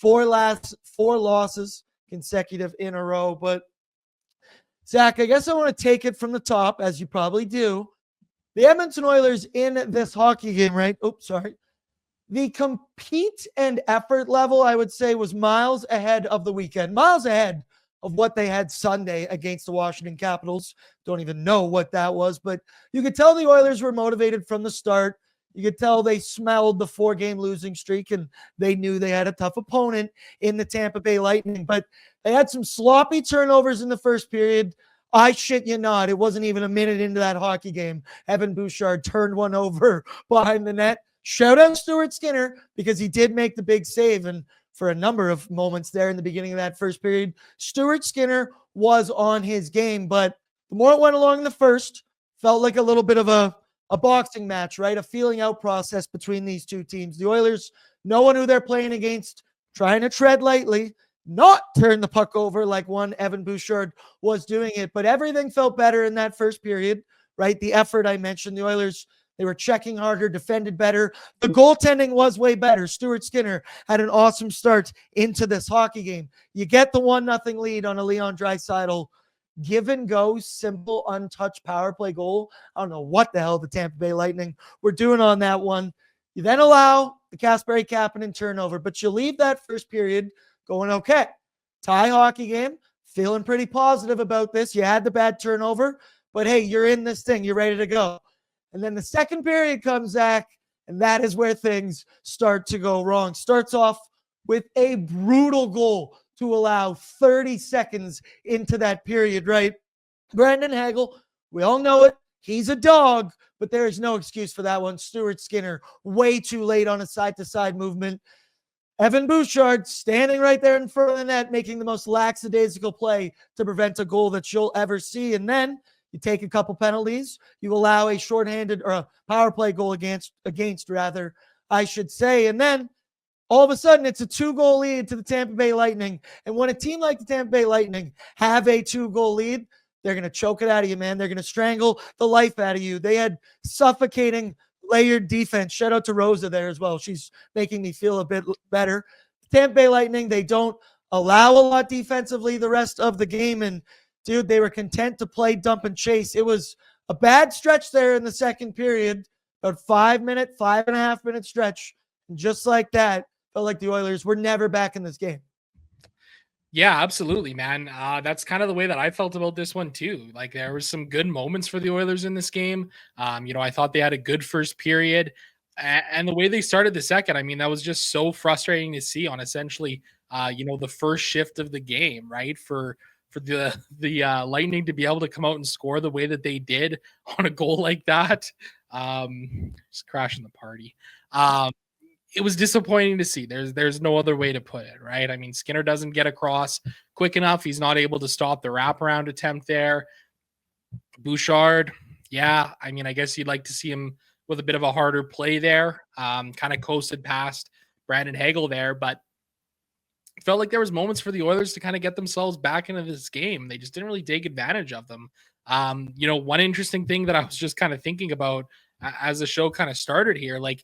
four losses consecutive in a row. But Zach, I guess I want to take it from the top, as you probably do. The Edmonton Oilers in this hockey game, right? Oops, sorry. The compete and effort level, I would say, was miles ahead of the weekend, miles ahead of what they had Sunday against the Washington Capitals. Don't even know what that was, but you could tell the Oilers were motivated from the start. You could tell they smelled the 4-game losing streak, and they knew they had a tough opponent in the Tampa Bay Lightning, but they had some sloppy turnovers in the first period. I shit you not, it wasn't even a minute into that hockey game. Evan Bouchard turned one over behind the net. Shout out Stuart Skinner, because he did make the big save. And for a number of moments there in the beginning of that first period, Stuart Skinner was on his game. But the more it went along in the first, felt like a little bit of a boxing match, right? A feeling out process between these two teams. The Oilers, knowing who they're playing against, trying to tread lightly, not turn the puck over like one Evan Bouchard was doing it. But everything felt better in that first period, right? The effort I mentioned, the Oilers, they were checking harder, defended better. The goaltending was way better. Stuart Skinner had an awesome start into this hockey game. You get the 1-0 lead on a Leon Draisaitl give and go, simple, untouched power play goal. I don't know what the hell the Tampa Bay Lightning were doing on that one. You then allow the Kasperi Kapanen turnover, but you leave that first period going, okay, tie hockey game, feeling pretty positive about this. You had the bad turnover, but hey, you're in this thing. You're ready to go. And then the second period comes, Zach, and that is where things start to go wrong. Starts off with a brutal goal to allow 30 seconds into that period, right? Brandon Hagel, we all know it. He's a dog, but there is no excuse for that one. Stuart Skinner, way too late on a side-to-side movement. Evan Bouchard standing right there in front of the net, making the most lackadaisical play to prevent a goal that you'll ever see. And then you take a couple penalties. You allow a shorthanded or a power play goal against rather, I should say. And then all of a sudden it's a 2-goal lead to the Tampa Bay Lightning. And when a team like the Tampa Bay Lightning have a 2-goal lead, they're going to choke it out of you, man. They're going to strangle the life out of you. They had suffocating layered defense. Shout out to Rosa there as well. She's making me feel a bit better. Tampa Bay Lightning, they don't allow a lot defensively the rest of the game. And dude, they were content to play dump and chase. It was a bad stretch there in the second period, about 5.5 minute stretch. And just like that, felt like the Oilers were never back in this game. Yeah, absolutely, man. That's kind of the way that I felt about this one too. Like there was some good moments for the Oilers in this game. I thought they had a good first period, and the way they started the second, I mean, that was just so frustrating to see on essentially, the first shift of the game, right? For the Lightning to be able to come out and score the way that they did on a goal like that, just crashing the party. It was disappointing to see. There's no other way to put it, right? I mean, Skinner doesn't get across quick enough. He's not able to stop the wraparound attempt there. Bouchard, yeah, I mean, I guess you'd like to see him with a bit of a harder play there. Kind of coasted past Brandon Hagel there, but it felt like there was moments for the Oilers to kind of get themselves back into this game. They just didn't really take advantage of them. One interesting thing that I was just kind of thinking about as the show kind of started here, like,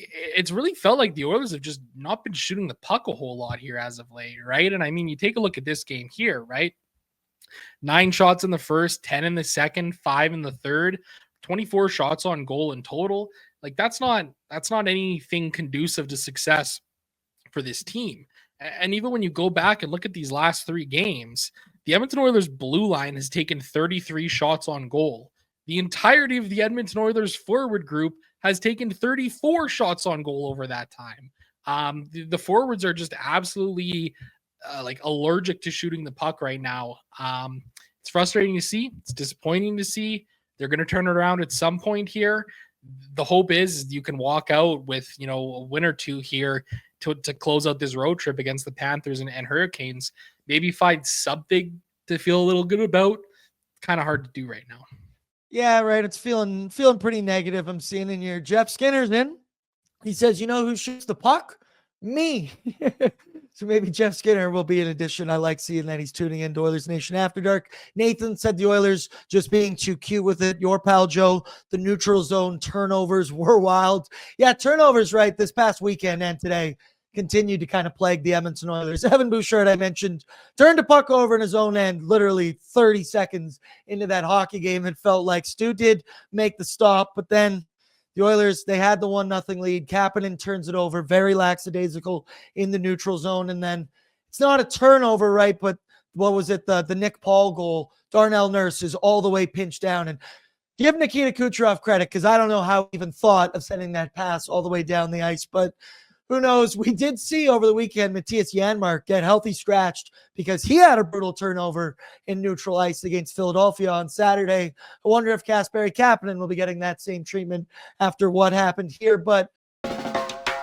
it's really felt like the Oilers have just not been shooting the puck a whole lot here as of late, right? And I mean, you take a look at this game here, right? 9 shots in the first, 10 in the second, 5 in the third, 24 shots on goal in total. Like that's not anything conducive to success for this team. And even when you go back and look at these last 3 games, the Edmonton Oilers blue line has taken 33 shots on goal. The entirety of the Edmonton Oilers forward group has taken 34 shots on goal over that time. The forwards are just absolutely allergic to shooting the puck right now. It's frustrating to see. It's disappointing to see. They're going to turn it around at some point here. The hope is you can walk out with, a win or 2 here to close out this road trip against the Panthers and Hurricanes. Maybe find something to feel a little good about. Kind of hard to do right now. Yeah, right. It's feeling pretty negative. I'm seeing in here. Jeff Skinner's in. He says, you know who shoots the puck? Me. So maybe Jeff Skinner will be an addition. I like seeing that he's tuning into Oilersnation After Dark. Nathan said the Oilers just being too cute with it. Your pal Joe, the neutral zone turnovers were wild. Yeah, turnovers, right, this past weekend and today continued to kind of plague the Edmonton Oilers. Evan Bouchard, I mentioned, turned the puck over in his own end literally 30 seconds into that hockey game. It felt like Stu did make the stop, but then the Oilers, they had the 1-0 lead. Kapanen turns it over, very lackadaisical in the neutral zone. And then it's not a turnover, right? But what was it? The Nick Paul goal. Darnell Nurse is all the way pinched down. And give Nikita Kucherov credit, because I don't know how he even thought of sending that pass all the way down the ice. But who knows? We did see over the weekend Matthias Janmark get healthy scratched because he had a brutal turnover in neutral ice against Philadelphia on Saturday. I wonder if Kasperi Kapanen will be getting that same treatment after what happened here. But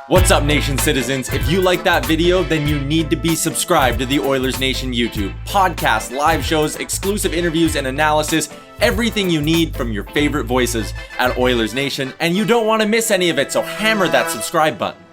what's up, Nation citizens? If you like that video, then you need to be subscribed to the Oilers Nation YouTube. Podcasts, live shows, exclusive interviews, and analysis. Everything you need from your favorite voices at Oilers Nation. And you don't want to miss any of it, so hammer that subscribe button.